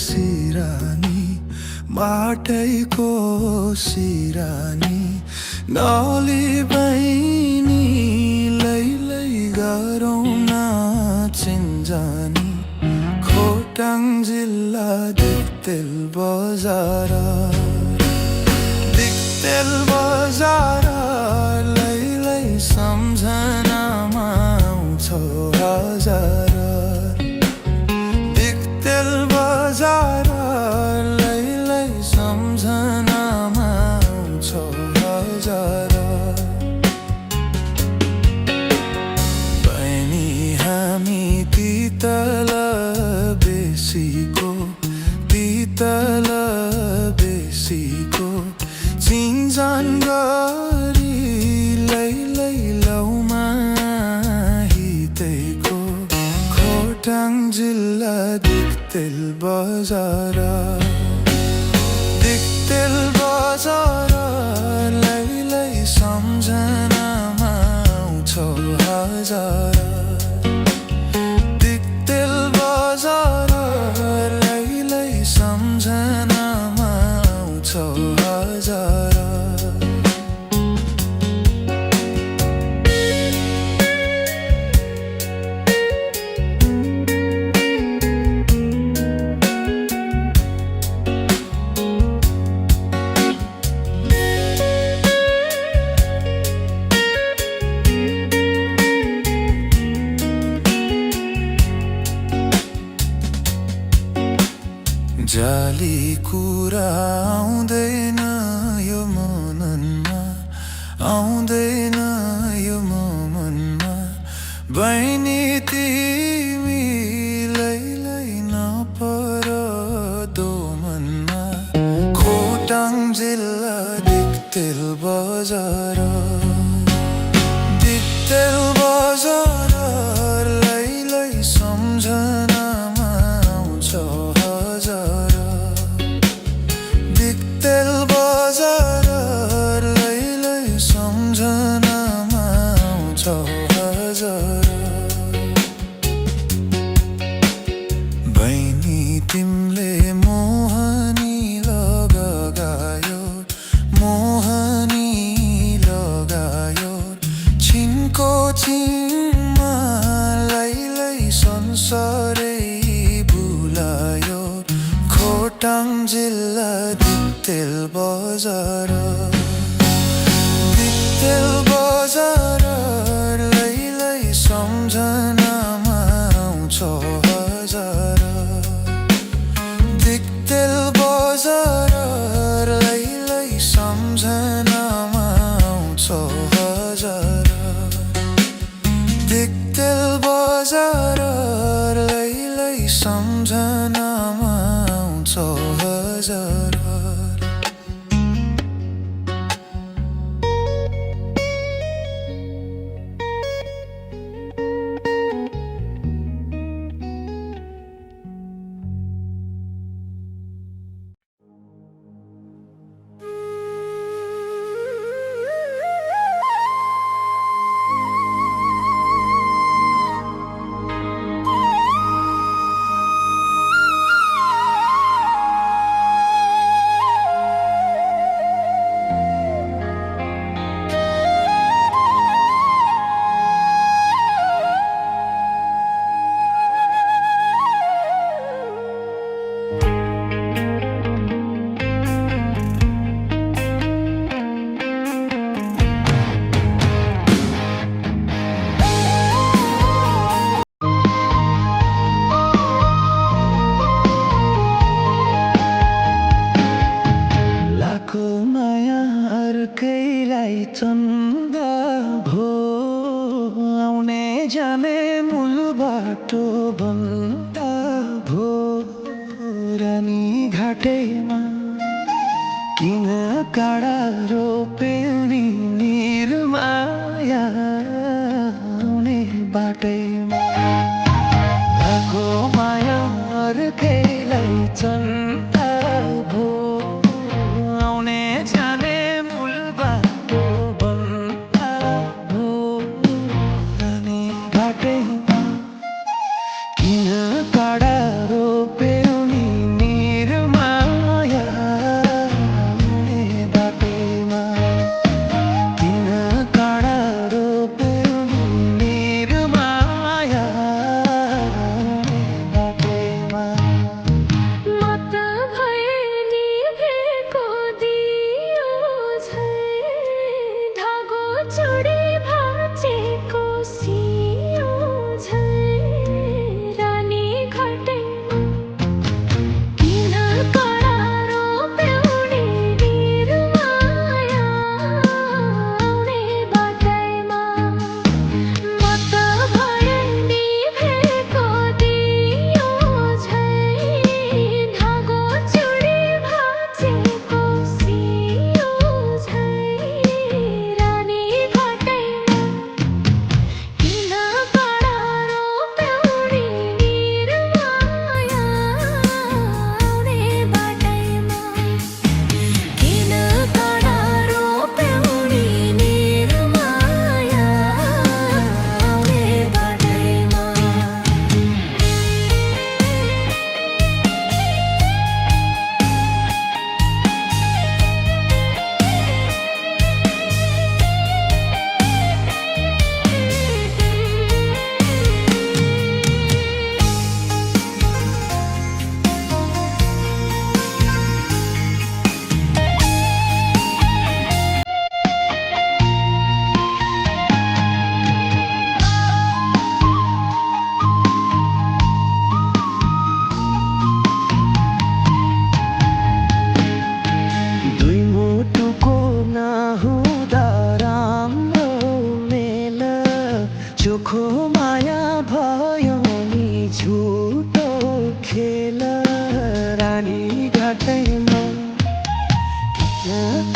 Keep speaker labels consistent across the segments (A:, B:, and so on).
A: सिरानी बाटैको सिरानी नली बहिनी लैलै गरौँ नाचिन्जानी खोटाङ जिल्ला दिक्तेल बजार लैलै सम्झनामा आउँछौ हजार दिक्तेल बजार लैलै सम्झनामा आउँछौ हजार बहिनी हामी तितल बेसीको बेसीको चिन्जान गरी लैलै लौमा हितेको खोटाङ जिल्ला दिक्तेल बजार लैलै सम्झनामा आउँछौ हजार दिक्तेल बजार लैलै सम्झनामा आउँछौ हजार जाली कुरा आउँदैन यो मनमा आउँदैन यो मनमा बहिनी तिमी लैलै नपर दोमनमा खोटाङ जिल्ला दिक्तेल बजार लैलै सम्झनामा आउँछौ हजार दिक्तेल बजार लैलै सम्झनामा आउँछौ हजार बहिनी तिमीले मोहनी लगायो छिनको छिनमा लैलै संसारै भुलायो खोटाङ जिल्ला दिक्तेल बजार लैलै सम्झनामा आउँछौ हजार दिक्तेल बजार लैलै सम्झनामा आउँछौ हजार दिक्तेल बजार लैलै सम्झनामा आउँछौ हजार चन्दा भो आउने जाने मूल बाटो भन्दा भो रानी घाटैमा किन काँडा रोपेनी निर्माया आउने बाटैमा भएको माया अर्कैलाई चन्दा भो आउने जाने किन काँडा रोप्यौ नि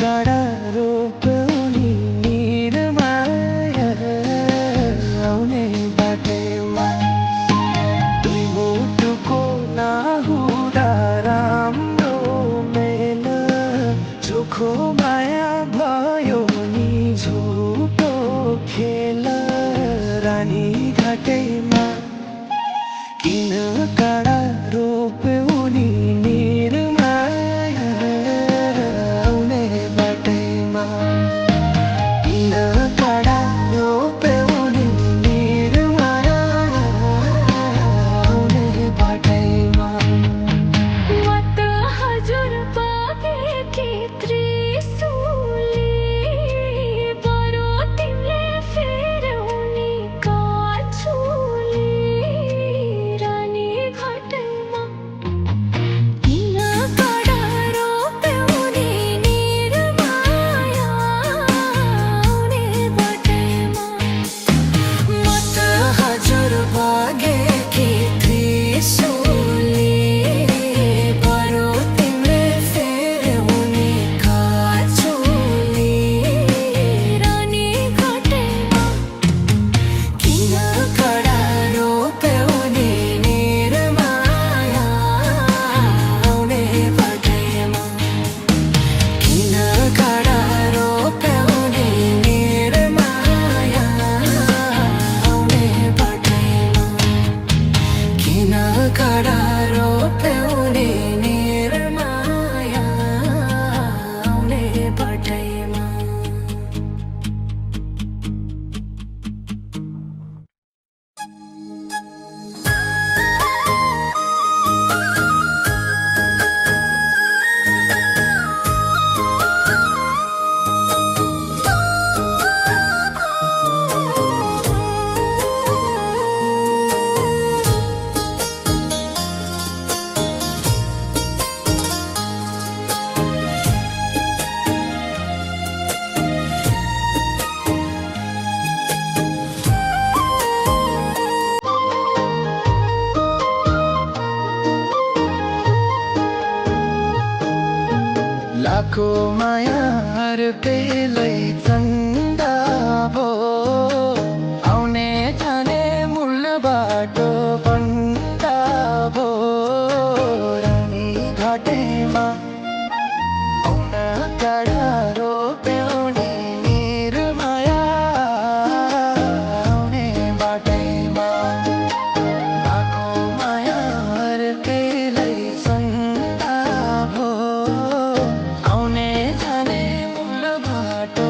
A: कडा रोप्ने निरमाया आउने बाटैमा दुई मुटुको नहुँदा राम्रो मेल चोखो माया भयो नि झुटो खेल रानी घाटैमा किन कडा रोप्यौ नि निरमाया आउने बाटैमा किन कडा रोप्यौ नि निरमाया आउने बाटैमा
B: म त हजुर पाकेकी त्रिशूली बरु तिमीले फेर्यौ नि काछुली रानी घाटैमा किन कडा रोप्यौ नि निरमाया आउने बाटैमा
A: म त हजुर भागेकी त्रिशूली बरु तिमीले फेर्यौ नि काछुली
B: रानी घाटैमा
A: किन कडा रोप्यौ नि निरमाया आउने बाटैमा किन कडा रोप्यौ नि निरमाया आउने बाटैमा किन कडा रोप्यौ नि निरमाया आउने बाटैमा लाखो मायार पेलै चन्दा भो आउने जाने मूल बाटो बन्दा भो रानी घाटैमा आउन कडा रोप्यौ नि निरमाया आउने बाटैमा लाखो मायार पेलै चन्दा भो आउने जाने मूल बाटो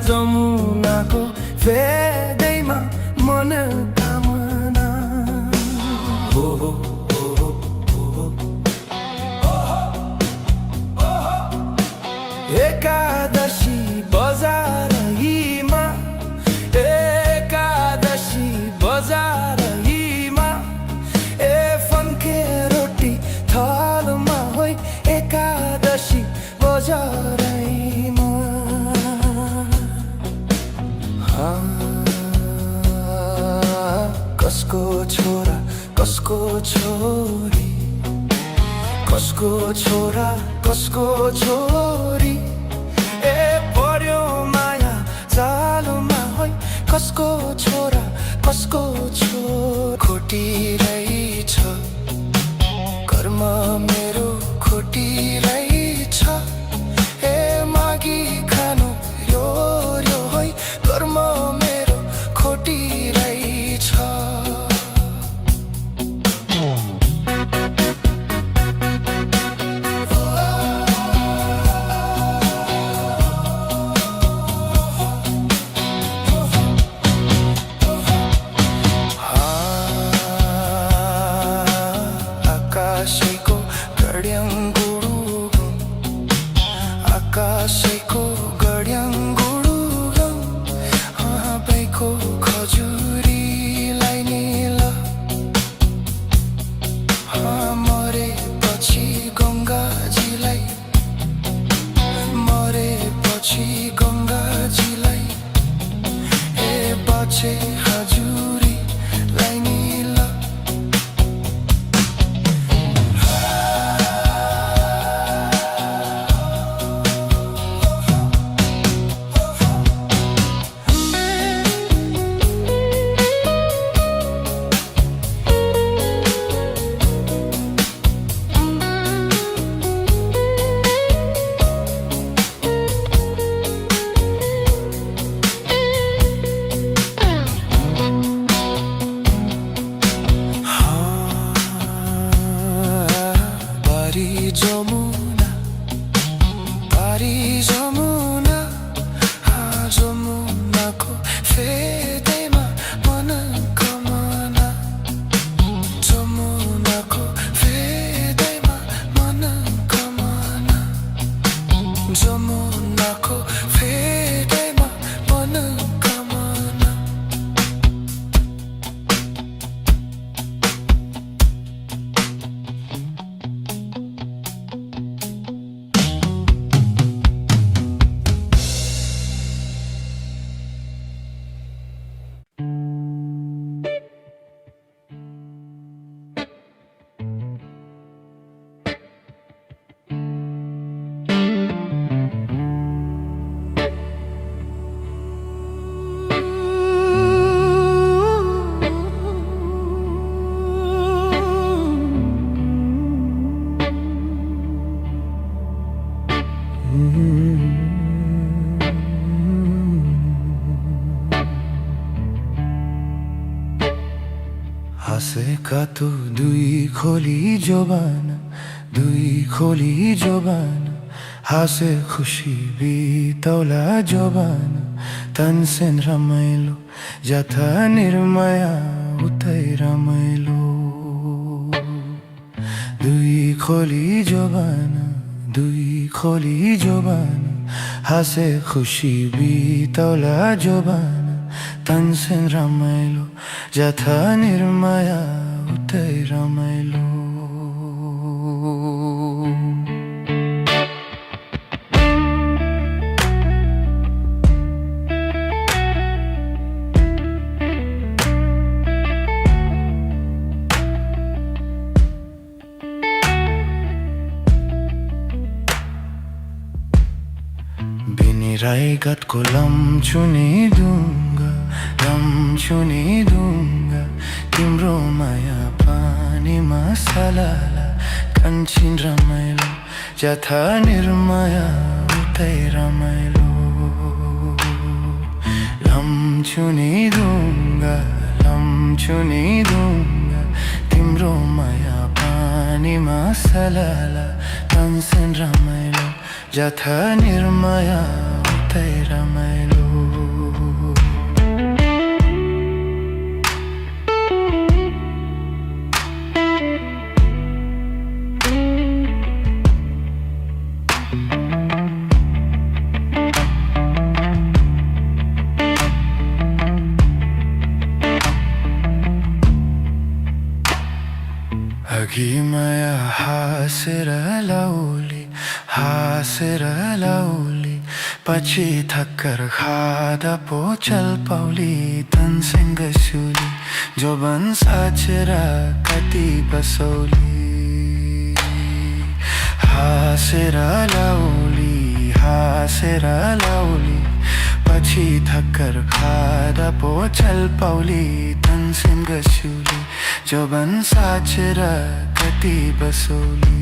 A: जमुनाको फेदैमा मनोकामना हो हो एकादशी बजारहीमा एकादशी बजारहीमा ए फन्के रोटी थालमा होइ एकादशी बजारहीमा कसको छोरा कसको छोरी कसको छोरा कसको छोरी ए पर्यो माया जालमा होइ कसको छोरा कसको छोरी खोटिरहेछ कर्म मेरो खोटिरहेछ ए मागी खानु यो यो होइ कर्म मेरो खोटिरहेछ आकाशैको गड्याङ्गुडुगुँ आकाशैको गड्याङ्गुडुगुँ बैको खजुरीलाई निल मरेपछि गङ्गाजीलाई मरेपछि गङ्गाजीलाई ए बाछे हजुरीलाई निल जमुना जमुनाको फेदैमा मनोकामना जमुनाको फेदैमा मनोकामना जमुनाको फेदैमा मनोकामना हाँसेका तँ दुई खोली जोबान हाँसे खुसी बितौला जोबान तनसेन रमाइलो जथा निर्मया उतै रमाइलो दुई खोली जोबान हाँसे खुसी बितौला जोबान तनसेन रमाइलो जथा निर्मया उतै रमाइलो राईघाटको लम्चुनी दूंगा तिम्रो माया पानीमा सलाला कान्छिन रमाइलो जथा निर्मया उतै रमाइलो लम्चुनी दूंगा तिम्रो माया पानीमा सलाला कान्छिन रमाइलो जथा निर्मया उतै रमाइलो हाँसेर लाउली पछि थक्कर खाँदा पो चल पाउली तनसिंह सुली जोबन साचेर कति बसौली हाँसेर लाउली पछि थक्कर खाँदा पो चल पाउली तनसिंह सुली जोबन साचेर कति बसौली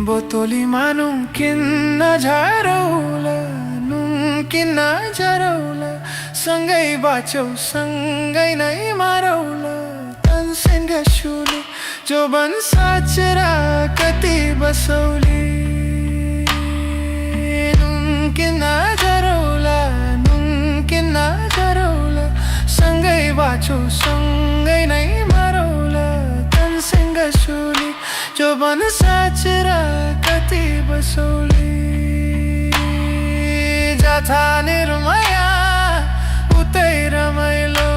A: बोतोलीमा नुङ्किन्न झरौला सँगै बाँचौ सँगै नै मारौला तनसिंह सुली जोबन साचेर कति बसौली नुङ्किन्न झरौला सँगै बाँचौ सँगै नै मारौला तनसिंह सुली जोबन साचेर कति बसौली जथा निर्मया उतै रमाइलो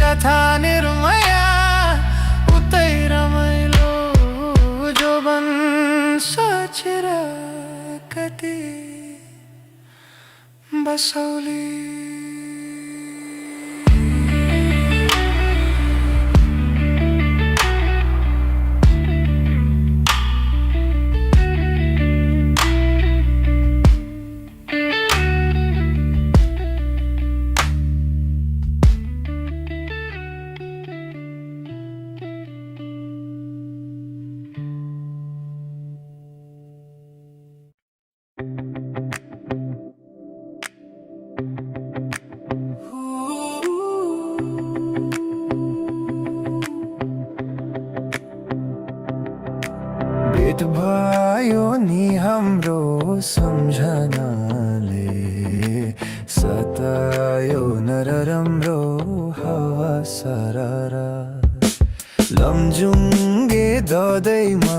A: जथा निर्मया उतै रमाइलो जोबन साचेर कति बसौली भेट भयो नि हाम्रो सम्झनाले सतायो नराम्रो हावा सररा लमजुङ्गे ददैमा